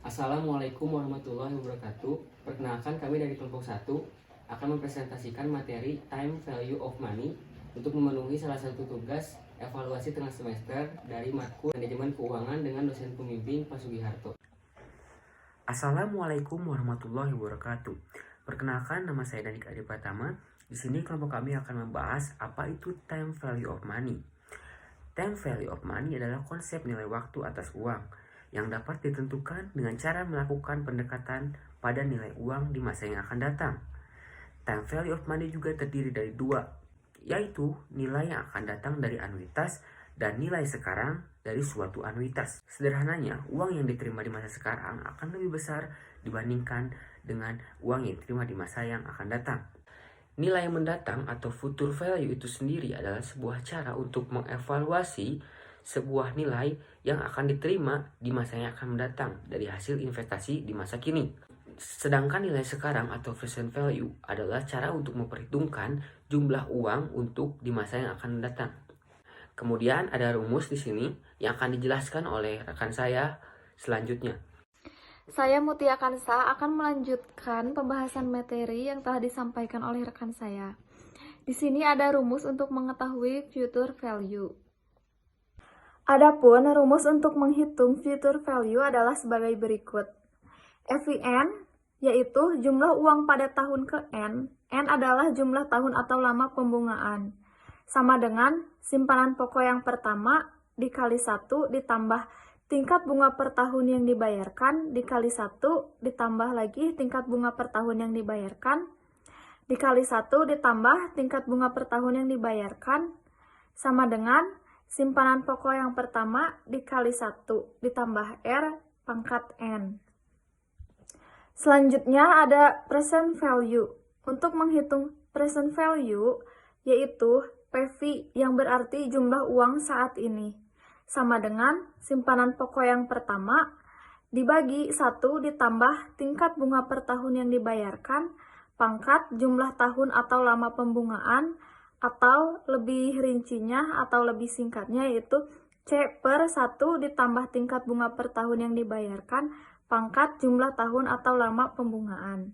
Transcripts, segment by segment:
Assalamualaikum warahmatullahi wabarakatuh. Perkenalkan, kami dari kelompok 1 akan mempresentasikan materi Time Value of Money untuk memenuhi salah satu tugas evaluasi tengah semester dari matkul Manajemen Keuangan dengan dosen pembimbing Pak Sugiharto. Assalamualaikum warahmatullahi wabarakatuh. Perkenalkan, nama saya Danik Adi Pratama. Di sini kelompok kami akan membahas apa itu time value of money. Time value of money adalah konsep nilai waktu atas uang yang dapat ditentukan dengan cara melakukan pendekatan pada nilai uang di masa yang akan datang. Time value of money juga terdiri dari dua, yaitu nilai yang akan datang dari anuitas dan nilai sekarang dari suatu anuitas. Sederhananya, uang yang diterima di masa sekarang akan lebih besar dibandingkan dengan uang yang diterima di masa yang akan datang. Nilai mendatang atau future value itu sendiri adalah sebuah cara untuk mengevaluasi sebuah nilai yang akan diterima di masa yang akan mendatang dari hasil investasi di masa kini. Sedangkan nilai sekarang atau present value adalah cara untuk memperhitungkan jumlah uang untuk di masa yang akan datang. Kemudian ada rumus di sini yang akan dijelaskan oleh rekan saya selanjutnya. Saya Mutia Kansa akan melanjutkan pembahasan materi yang telah disampaikan oleh rekan saya. Di sini ada rumus untuk mengetahui future value. Adapun rumus untuk menghitung future value adalah sebagai berikut. FVN yaitu jumlah uang pada tahun ke N. N adalah jumlah tahun atau lama pembungaan. Sama dengan simpanan pokok yang pertama dikali 1 ditambah tingkat bunga per tahun yang dibayarkan dikali 1 ditambah lagi tingkat bunga per tahun yang dibayarkan dikali 1 ditambah tingkat bunga per tahun yang dibayarkan sama dengan simpanan pokok yang pertama dikali 1 ditambah R pangkat N. Selanjutnya ada present value. Untuk menghitung present value yaitu PV yang berarti jumlah uang saat ini. Sama dengan simpanan pokok yang pertama dibagi 1 ditambah tingkat bunga per tahun yang dibayarkan pangkat jumlah tahun atau lama pembungaan, atau lebih rincinya atau lebih singkatnya yaitu C per 1 ditambah tingkat bunga per tahun yang dibayarkan pangkat jumlah tahun atau lama pembungaan.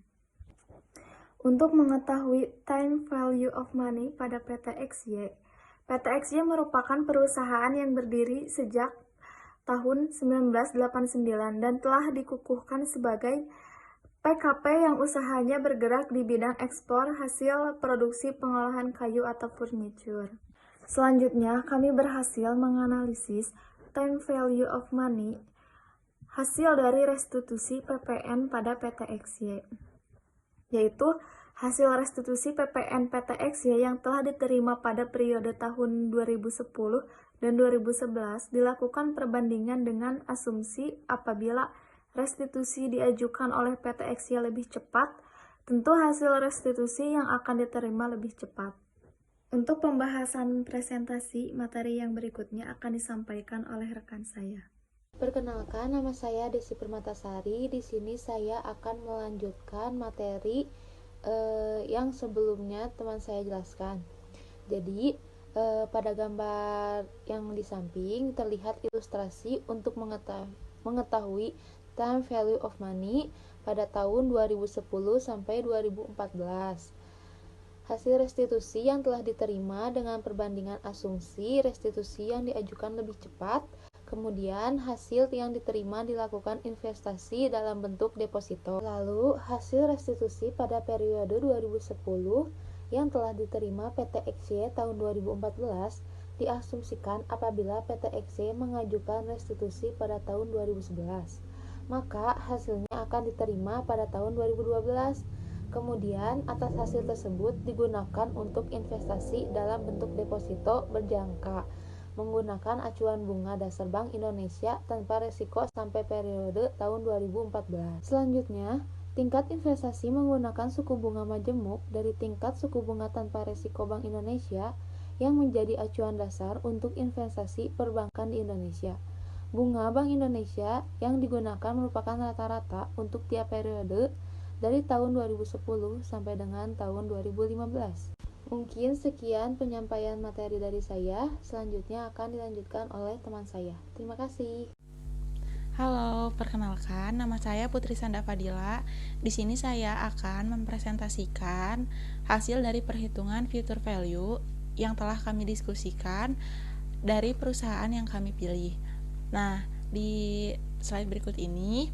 Untuk mengetahui time value of money pada PT XY, PT XY merupakan perusahaan yang berdiri sejak tahun 1989 dan telah dikukuhkan sebagai PKP yang usahanya bergerak di bidang ekspor hasil produksi pengolahan kayu atau furniture. Selanjutnya, kami berhasil menganalisis time value of money hasil dari restitusi PPN pada PT XY, yaitu hasil restitusi PPN PT XY yang telah diterima pada periode tahun 2010 dan 2011 dilakukan perbandingan dengan asumsi apabila restitusi diajukan oleh PT XY lebih cepat, tentu hasil restitusi yang akan diterima lebih cepat. Untuk pembahasan presentasi materi yang berikutnya akan disampaikan oleh rekan saya. Perkenalkan, nama saya Desi Permatasari. Di sini saya akan melanjutkan materi yang sebelumnya teman saya jelaskan. Jadi, pada gambar yang di samping terlihat ilustrasi untuk mengetahui time value of money pada tahun 2010 sampai 2014. Hasil restitusi yang telah diterima dengan perbandingan asumsi restitusi yang diajukan lebih cepat, kemudian hasil yang diterima dilakukan investasi dalam bentuk deposito. Lalu hasil restitusi pada periode 2010 yang telah diterima PT XY tahun 2014 diasumsikan apabila PT XY mengajukan restitusi pada tahun 2011. Maka hasilnya akan diterima pada tahun 2012. Kemudian atas hasil tersebut digunakan untuk investasi dalam bentuk deposito berjangka menggunakan acuan bunga dasar Bank Indonesia tanpa resiko sampai periode tahun 2014. Selanjutnya, tingkat investasi menggunakan suku bunga majemuk dari tingkat suku bunga tanpa resiko Bank Indonesia yang menjadi acuan dasar untuk investasi perbankan di Indonesia. Bunga Bank Indonesia yang digunakan merupakan rata-rata untuk tiap periode dari tahun 2010 sampai dengan tahun 2015. Mungkin sekian penyampaian materi dari saya. Selanjutnya akan dilanjutkan oleh teman saya. Terima kasih. Halo, perkenalkan nama saya Putri Sanda Fadila. Di sini saya akan mempresentasikan hasil dari perhitungan future value yang telah kami diskusikan dari perusahaan yang kami pilih. Nah, di slide berikut ini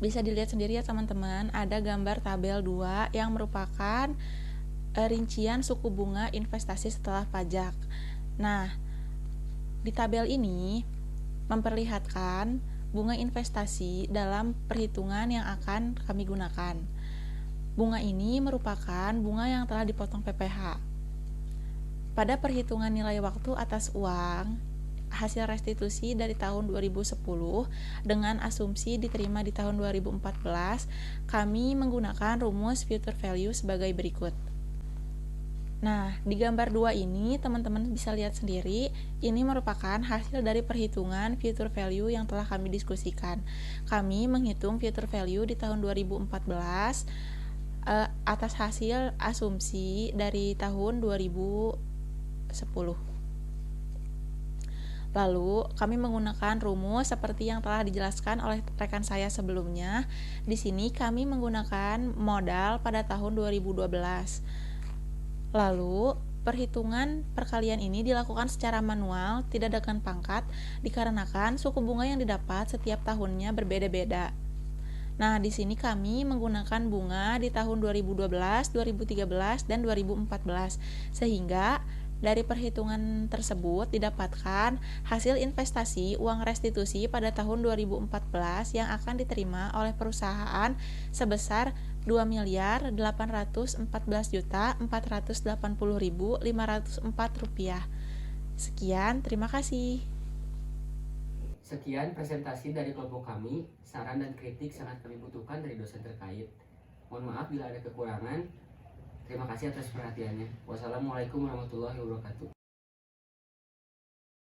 bisa dilihat sendiri ya teman-teman, ada gambar tabel 2 yang merupakan rincian suku bunga investasi setelah pajak. Nah, di tabel ini memperlihatkan bunga investasi dalam perhitungan yang akan kami gunakan. Bunga ini merupakan bunga yang telah dipotong PPh. Pada perhitungan nilai waktu atas uang, hasil restitusi dari tahun 2010 dengan asumsi diterima di tahun 2014, kami menggunakan rumus future value sebagai berikut. Nah, di gambar 2 ini teman-teman bisa lihat sendiri, ini merupakan hasil dari perhitungan future value yang telah kami diskusikan. Kami menghitung future value di tahun 2014 atas hasil asumsi dari tahun 2010. Lalu, kami menggunakan rumus seperti yang telah dijelaskan oleh rekan saya sebelumnya. Di sini kami menggunakan modal pada tahun 2012. Lalu, perhitungan perkalian ini dilakukan secara manual, tidak dengan pangkat, dikarenakan suku bunga yang didapat setiap tahunnya berbeda-beda. Nah, di sini kami menggunakan bunga di tahun 2012, 2013, dan 2014, sehingga dari perhitungan tersebut didapatkan hasil investasi uang restitusi pada tahun 2014 yang akan diterima oleh perusahaan sebesar Rp2.814.480.504. Sekian, terima kasih. Sekian presentasi dari kelompok kami. Saran dan kritik sangat kami butuhkan dari dosen terkait. Mohon maaf bila ada kekurangan. Terima kasih atas perhatiannya. Wassalamualaikum warahmatullahi wabarakatuh.